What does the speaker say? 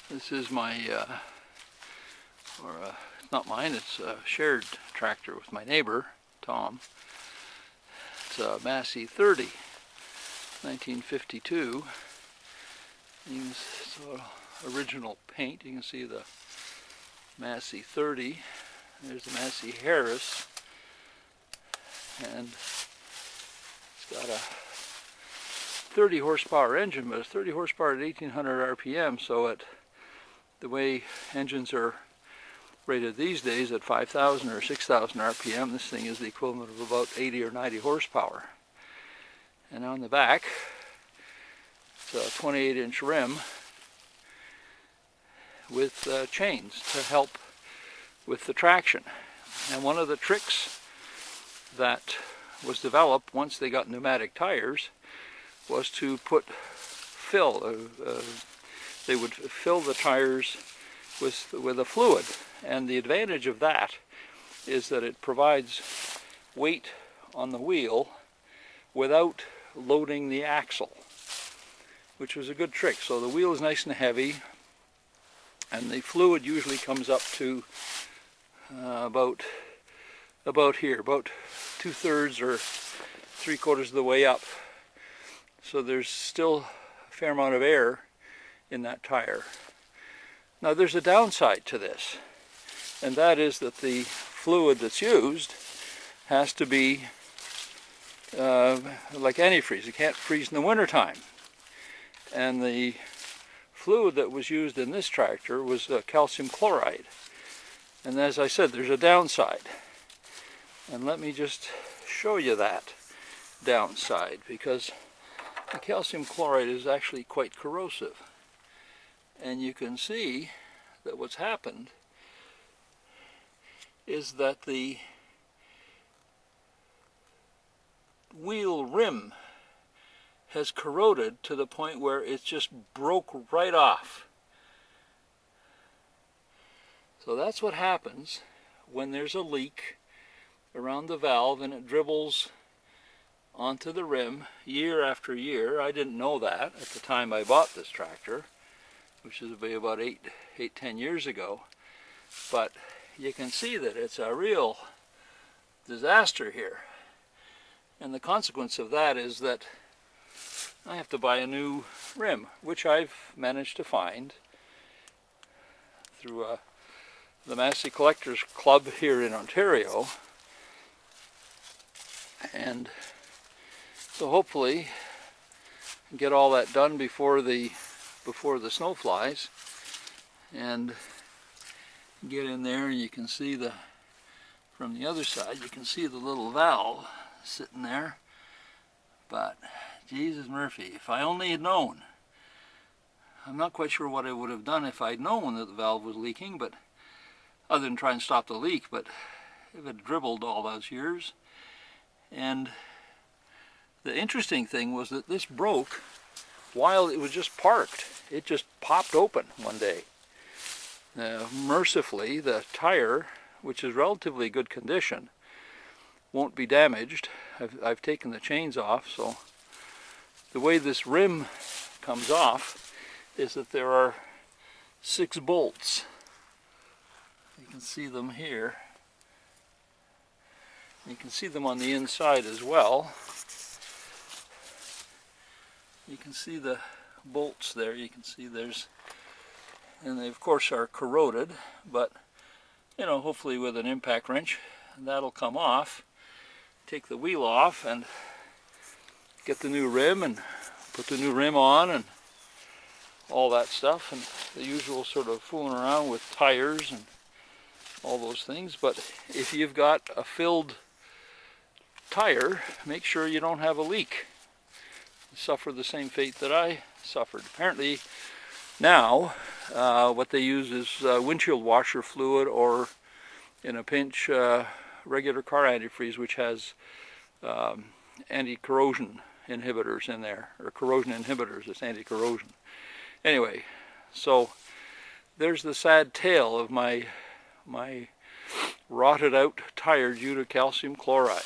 This is my, it's not mine, it's a shared tractor with my neighbor, Tom. It's a Massey 30, 1952. It's original paint. You can see the Massey 30. There's the Massey Harris. And it's got a 30 horsepower engine, but it's 30 horsepower at 1800 RPM, so the way engines are rated these days at 5,000 or 6,000 RPM, this thing is the equivalent of about 80 or 90 horsepower. And on the back, it's a 28-inch rim with chains to help with the traction. And one of the tricks that was developed once they got pneumatic tires was to put they would fill the tires with a fluid, and the advantage of that is that it provides weight on the wheel without loading the axle, which was a good trick. So the wheel is nice and heavy, and the fluid usually comes up to about here, about 2/3 or 3/4 of the way up. So there's still a fair amount of air in that tire. Now there's a downside to this, and that is that the fluid that's used has to be like antifreeze. It can't freeze in the wintertime. And the fluid that was used in this tractor was calcium chloride. And as I said, there's a downside. And let me just show you that downside, because the calcium chloride is actually quite corrosive. And you can see that what's happened is that the wheel rim has corroded to the point where it's just broke right off. So that's what happens when there's a leak around the valve and it dribbles onto the rim year after year. I didn't know that at the time I bought this tractor, which is about 10 years ago. But you can see that it's a real disaster here. And the consequence of that is that I have to buy a new rim, which I've managed to find through the Massey Collectors Club here in Ontario. And so hopefully get all that done before the snow flies, and get in there, and you can see from the other side, you can see the little valve sitting there. But Jesus Murphy, if I only had known. I'm not quite sure what I would have done if I'd known that the valve was leaking, but other than try and stop the leak, but if it dribbled all those years. And the interesting thing was that this broke while it was just parked. It just popped open one day. Mercifully, the tire, which is relatively good condition, won't be damaged. I've taken the chains off, so the way this rim comes off is that there are 6 bolts. You can see them here. You can see them on the inside as well. You can see the bolts there. You can see and they of course are corroded, but you know, hopefully with an impact wrench that'll come off. Take the wheel off and get the new rim and put the new rim on and all that stuff, and the usual sort of fooling around with tires and all those things. But if you've got a filled tire, make sure you don't have a leak. You suffer the same fate that I suffered. Apparently now what they use is windshield washer fluid, or in a pinch regular car antifreeze, which has anti-corrosion inhibitors in there, or corrosion inhibitors. It's anti-corrosion. Anyway, so there's the sad tale of my rotted out tire due to calcium chloride.